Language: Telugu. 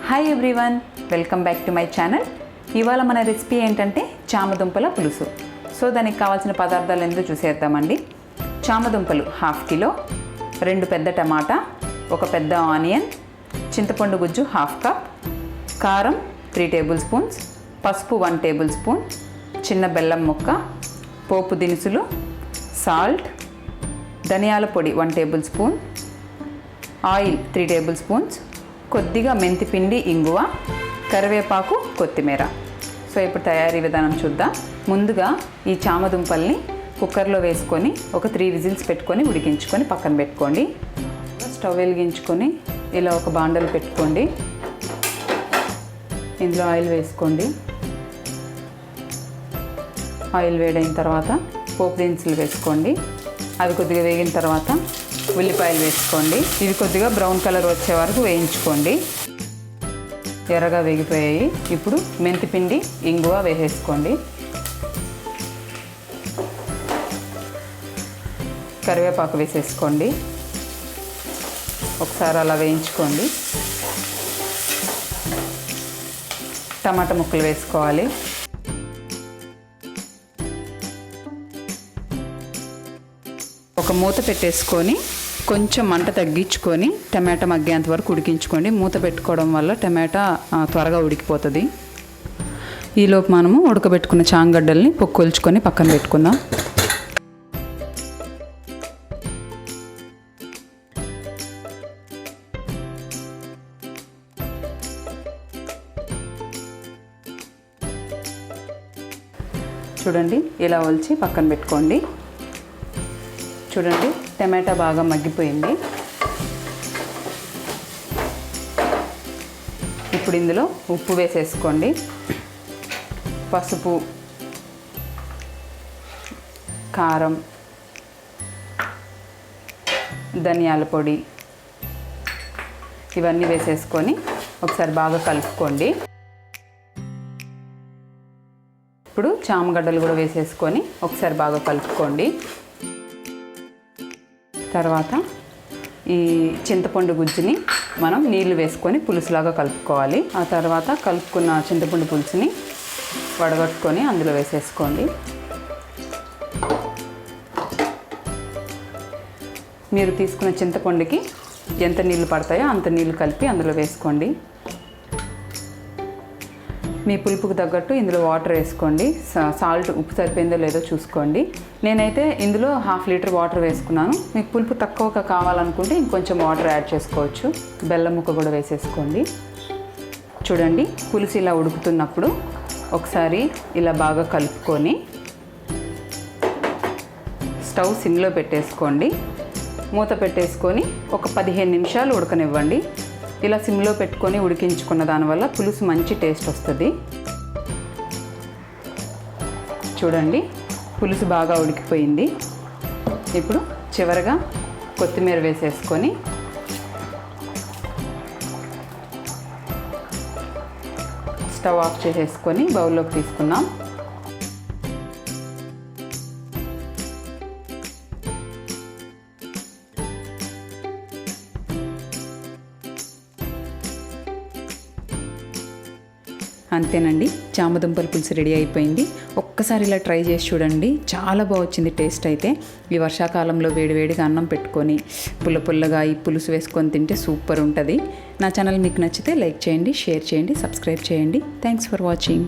Hi everyone, welcome back to my channel. ఇవాళ మన రెసిపీ ఏంటంటే చామదుంపల పులుసు. సో దానికి కావాల్సిన పదార్థాలు ఎందుకు చూసేద్దామండి. చామదుంపలు 1/2 కిలో, 2 పెద్ద టమాటా, 1 పెద్ద ఆనియన్, చింతపండు గుజ్జు 1/2 కప్, కారం 3 టేబుల్ స్పూన్స్, పసుపు 1 టేబుల్ స్పూన్, చిన్న బెల్లం ముక్క, పోపు దినుసులు, సాల్ట్, ధనియాల పొడి 1 table spoon, oil 3 table spoons, కొద్దిగా మెంతి పిండి, ఇంగువ, కరివేపాకు, కొత్తిమీర. సో ఇప్పుడు తయారీ విధానం చూద్దాం. ముందుగా ఈ చామదుంపల్ని కుక్కర్లో వేసుకొని ఒక 3 విజిల్స్ పెట్టుకొని ఉడికించుకొని పక్కన పెట్టుకోండి. స్టవ్ వెలిగించుకొని ఇలా ఒక బాండలు పెట్టుకోండి. ఇందులో ఆయిల్ వేసుకోండి. ఆయిల్ వేడైన తర్వాత పోపు దినుసులు వేసుకోండి. అవి కొద్దిగా వేగిన తర్వాత ఉల్లిపాయలు వేసుకోండి. ఇవి కొద్దిగా బ్రౌన్ కలర్ వచ్చే వరకు వేయించుకోండి. ఎర్రగా వేగిపోయాయి. ఇప్పుడు మెంతి పిండి, ఇంగువ వేసేసుకోండి. కరివేపాకు వేసేసుకోండి. ఒకసారి అలా వేయించుకోండి. టమాటా ముక్కలు వేసుకోవాలి. ఒక మూత పెట్టేసుకొని కొంచెం మంట తగ్గించుకొని టమాటా మగ్గేంత వరకు ఉడికించుకోండి. మూత పెట్టుకోవడం వల్ల టమాటా త్వరగా ఉడికిపోతుంది. ఈలోపు మనము ఉడకబెట్టుకున్న చాంగడ్డల్ని పొక్కొల్చుకొని పక్కన పెట్టుకుందాం. చూడండి, ఇలా ఒలిచి పక్కన పెట్టుకోండి. చూడండి, టమాటా బాగా మగ్గిపోయింది. ఇప్పుడు ఇందులో ఉప్పు వేసేసుకోండి, పసుపు, కారం, ధనియాల పొడి ఇవన్నీ వేసేసుకొని ఒకసారి బాగా కలుపుకోండి. ఇప్పుడు చామగడ్డలు కూడా వేసేసుకొని ఒకసారి బాగా కలుపుకోండి. తర్వాత ఈ చింతపండు గుజ్జుని మనం నీళ్లు వేసుకొని పులుసులాగా కలుపుకోవాలి. ఆ తర్వాత కలుపుకున్న చింతపండు పులుసుని వడగట్టుకొని అందులో వేసేసుకోండి. మీరు తీసుకున్న చింతపండుకి ఎంత నీళ్లు పడతాయో అంత నీళ్లు కలిపి అందులో వేసుకోండి. మీ పులుపుకు తగ్గట్టు ఇందులో వాటర్ వేసుకోండి. సాల్ట్, ఉప్పు సరిపోయిందో లేదో చూసుకోండి. నేనైతే ఇందులో 1/2 లీటర్ వాటర్ వేసుకున్నాను. మీకు పులుపు తక్కువగా కావాలనుకుంటే ఇంకొంచెం వాటర్ యాడ్ చేసుకోవచ్చు. బెల్లం ముక్క కూడా వేసేసుకోండి. చూడండి, పులుసు ఇలా ఉడుకుతున్నప్పుడు ఒకసారి ఇలా బాగా కలుపుకొని స్టవ్ సిమ్లో పెట్టేసుకోండి. మూత పెట్టేసుకొని ఒక 15 నిమిషాలు ఉడకనివ్వండి. ఇలా సిమ్లో పెట్టుకొని ఉడికించుకున్న దానివల్ల పులుసు మంచి టేస్ట్ వస్తుంది. చూడండి, పులుసు బాగా ఉడికిపోయింది. ఇప్పుడు చివరగా కొత్తిమీర వేసేసుకొని స్టవ్ ఆఫ్ చేసేసుకొని బౌల్లోకి తీసుకున్నాం. అంతేనండి, చామదుంపల పులుసు రెడీ అయిపోయింది. ఒక్కసారి ఇలా ట్రై చేసి చూడండి, చాలా బాగా వచ్చింది టేస్ట్ అయితే. ఈ వర్షాకాలంలో వేడివేడిగా అన్నం పెట్టుకొని పుల్లగా ఈ పులుసు వేసుకొని తింటే సూపర్ ఉంటుంది. నా ఛానల్ మీకు నచ్చితే లైక్ చేయండి, షేర్ చేయండి, సబ్స్క్రైబ్ చేయండి. Thanks for watching.